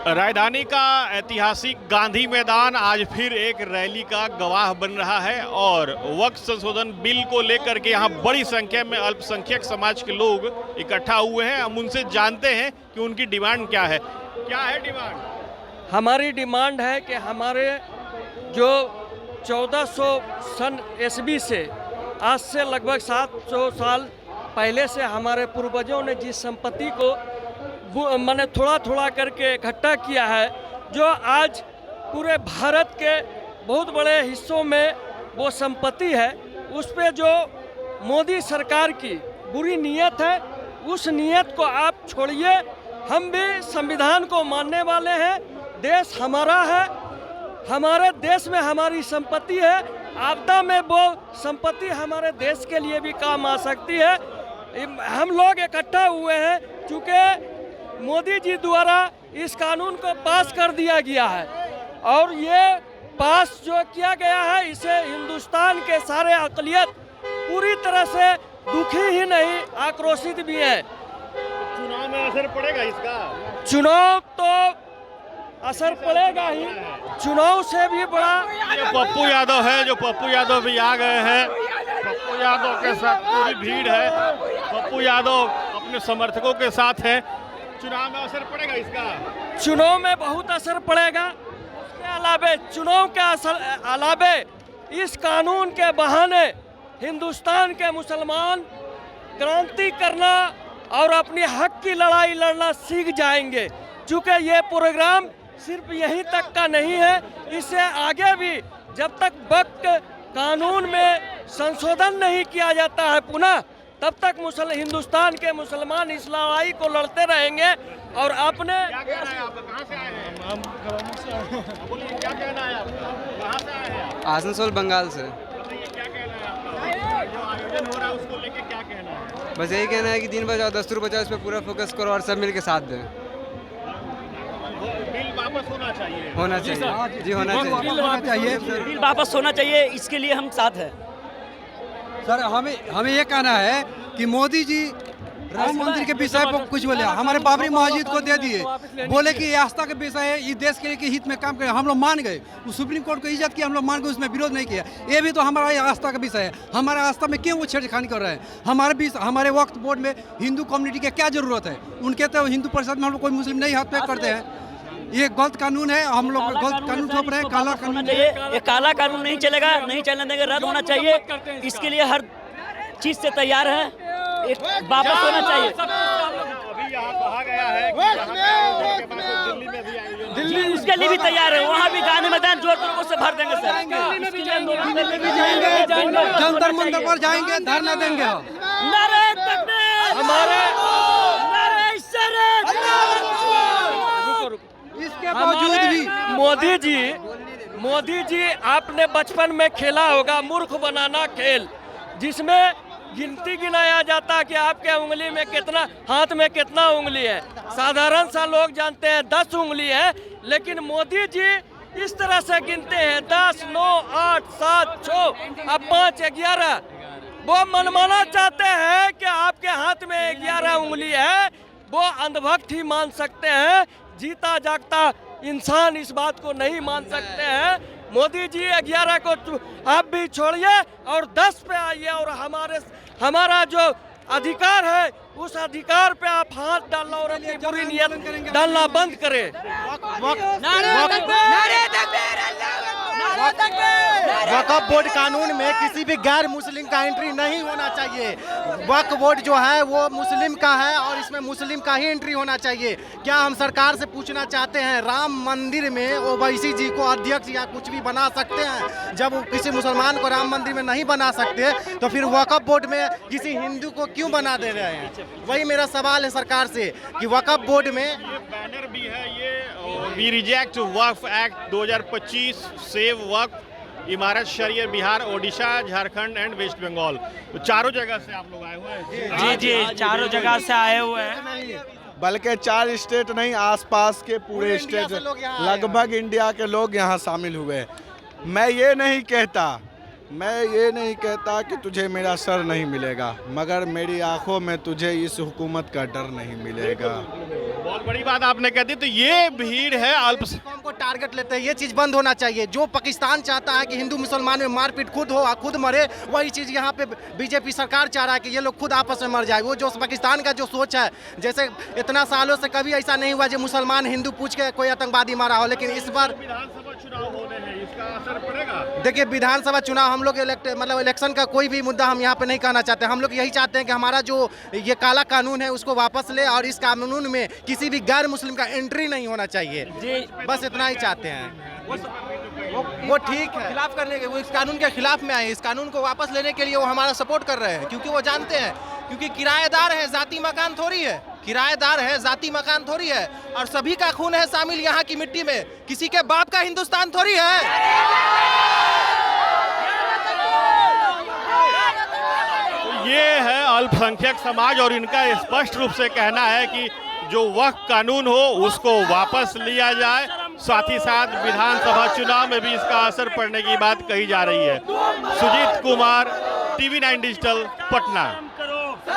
राजधानी का ऐतिहासिक गांधी मैदान आज फिर एक रैली का गवाह बन रहा है और वक्फ संशोधन बिल को लेकर के यहाँ बड़ी संख्या में अल्पसंख्यक समाज के लोग इकट्ठा हुए हैं। हम उनसे जानते हैं कि उनकी डिमांड क्या है। क्या है डिमांड? हमारी डिमांड है कि हमारे जो 1400 सन ईस्वी से आज से लगभग 700 साल पहले से हमारे पूर्वजों ने जिस संपत्ति को मैंने थोड़ा थोड़ा करके इकट्ठा किया है, जो आज पूरे भारत के बहुत बड़े हिस्सों में वो संपत्ति है, उस पे जो मोदी सरकार की बुरी नीयत है, उस नीयत को आप छोड़िए। हम भी संविधान को मानने वाले हैं। देश हमारा है, हमारे देश में हमारी संपत्ति है। आपदा में वो संपत्ति हमारे देश के लिए भी काम आ सकती है। हम लोग इकट्ठा हुए हैं क्योंकि मोदी जी द्वारा इस कानून को पास कर दिया गया है और ये पास जो किया गया है, इसे हिंदुस्तान के सारे अक़लियत पूरी तरह से दुखी ही नहीं, आक्रोशित भी है। चुनाव में असर पड़ेगा इसका? चुनाव तो असर पड़ेगा ही, चुनाव से भी बड़ा। पप्पू यादव है, जो पप्पू यादव भी आ गए हैं। पप्पू यादव के साथ पूरी भीड़ है। पप्पू यादव अपने समर्थकों के साथ है। चुनाव में असर पड़ेगा इसका? चुनाव में बहुत असर पड़ेगा। उसके अलावे चुनाव के अलावे इस कानून के बहाने हिंदुस्तान के मुसलमान क्रांति करना और अपनी हक की लड़ाई लड़ना सीख जाएंगे। चूँकि ये प्रोग्राम सिर्फ यहीं तक का नहीं है, इससे आगे भी जब तक वक्फ कानून में संशोधन नहीं किया जाता है पुनः, तब तक हिंदुस्तान के मुसलमान इस लड़ाई को लड़ते रहेंगे। और अपने क्या कहना है आपका? कहाँ से आए हैं? हम बोलिए, क्या कहना है आपका? कहाँ से आए हैं? आसनसोल बंगाल से। बताइए, क्या कहना है आपका? जो आयोजन हो रहा है उसको लेके क्या कहना है? बस यही कहना है कि दिन बचाओ दस्तूर बचाओ, इस पर पूरा फोकस करो और सब मिल के साथ दें। बिल वापस होना चाहिए। होना चाहिए जी, होना चाहिए। बिल वापस होना चाहिए, इसके लिए हम साथ हैं। सर हमें ये कहना है कि मोदी जी राम मंदिर के विषय पर कुछ बोले, हमारे बाबरी मस्जिद को दे दिए, बोले कि ये आस्था के विषय है, ये देश के हित में काम करे। हम लोग मान गए, वो सुप्रीम कोर्ट को इज्जत किया, हम लोग मान गए, उसमें विरोध नहीं किया। ये भी तो हमारा आस्था का विषय है। हमारा आस्था में क्यों वो छेड़खानी कर रहे हैं? हमारे वक्फ बोर्ड में हिंदू कम्युनिटी की क्या जरूरत है? उनके तो हिंदू परिषद में हम लोग कोई मुस्लिम नहीं हाथ पे करते हैं। ये गलत कानून है, हम लोग गलत कानून थोप रहे हैं। काला कानून ये काला कानून नहीं चलेगा, नहीं चलने देंगे, रद्द होना चाहिए। इसके लिए हर चीज से तैयार है, एक वापस होना चाहिए। अभी यहाँ कहा गया है कि दिल्ली में भी आयोजन, दिल्ली उसके लिए भी तैयार है। वहाँ भी गांधी मैदान जोर तोड़ से भर देंगे सर। जंतर मंतर पर जाएंगे, धरना देंगे। नारे तकबीर, हमारे नारे शरीफ। इसके बावजूद भी मोदी जी आपने बचपन में खेला होगा मूर्ख बनाना खेल, जिसमें गिनती गिनाया जाता कि आपके उंगली में कितना, हाथ में कितना उंगली है। साधारण सा लोग जानते हैं 10 उंगली है, लेकिन मोदी जी इस तरह से गिनते हैं 10, 9, 8, 7, 6, अब 5, 11। वो मनमाना चाहते हैं कि आपके हाथ में 11 उंगली है। वो अंधभक्त ही मान सकते हैं, जीता जागता इंसान इस बात को नहीं मान सकते हैं। मोदी जी 11 को आप भी छोड़िए और 10 पे आइए और हमारा जो अधिकार है उस अधिकार पे आप हाथ डालना और अपनी बुरी नियत डालना बंद करें। वक्फ बोर्ड कानून में किसी भी गैर मुस्लिम का एंट्री नहीं होना चाहिए। वक्फ बोर्ड जो है वो मुस्लिम का है और इसमें मुस्लिम का ही एंट्री होना चाहिए। क्या हम सरकार से पूछना चाहते हैं, राम मंदिर में ओवैसी जी को अध्यक्ष या कुछ भी बना सकते हैं? जब वो किसी मुसलमान को राम मंदिर में नहीं बना सकते तो फिर वक्फ बोर्ड में किसी हिंदू को क्यों बना दे रहे हैं? वही मेरा सवाल है सरकार से कि वक्फ बोर्ड में ये बैनर भी है, ये we reject Waqf act 2025, save Waqf, Imarat Shariah Bihar, Odisha, Jharkhand and West Bengal. तो चारों जगह से आप लोग आए हुए हैं? जी, चारों जगह से आए हुए हैं। बल्कि 4 स्टेट नहीं, आसपास के पूरे स्टेट, लगभग इंडिया के लोग यहाँ शामिल हुए। मैं ये नहीं कहता कि तुझे मेरा सर नहीं मिलेगा, मगर मेरी आंखों में तुझे इस हुकूमत का डर नहीं मिलेगा। बहुत बड़ी बात आपने कह दी। तो ये भीड़ है कौम को टारगेट लेते हैं, ये चीज बंद होना चाहिए। जो पाकिस्तान चाहता है कि हिंदू मुसलमान में मारपीट खुद हो, खुद मरे, वही चीज यहाँ पे बीजेपी सरकार चाह रहा है कि ये लोग खुद आपस में मर जाए। वो जो पाकिस्तान का जो सोच है, जैसे इतना सालों से कभी ऐसा नहीं हुआ जो मुसलमान हिंदू पूछ के कोई आतंकवादी मारा हो, लेकिन इस बार विधानसभा चुनाव होने हैं, इसका असर पड़ेगा। देखिए विधानसभा चुनाव हम लोग इलेक्शन का कोई भी मुद्दा हम यहाँ पे नहीं कहना चाहते। हम लोग यही चाहते हैं कि हमारा जो ये काला कानून है उसको वापस ले और इस कानून में किसी भी गैर मुस्लिम का एंट्री नहीं होना चाहिए जी, बस इतना ही चाहते हैं। वो ठीक है, खिलाफ करने के, वो इस कानून के खिलाफ में आए, इस कानून को वापस लेने के लिए वो हमारा सपोर्ट कर रहे हैं, क्योंकि वो जानते हैं, क्योंकि किराएदार है, जाति मकान थोड़ी है, किराएदार है, जाति मकान थोड़ी है, और सभी का खून है शामिल यहाँ की मिट्टी में, किसी के बाप का हिंदुस्तान थोड़ी है। ये है अल्पसंख्यक समाज और इनका स्पष्ट रूप से कहना है कि जो वक्फ कानून हो उसको वापस लिया जाए। साथ ही साथ विधानसभा चुनाव में भी इसका असर पड़ने की बात कही जा रही है। Sujit Kumar, TV9 digital, Patna.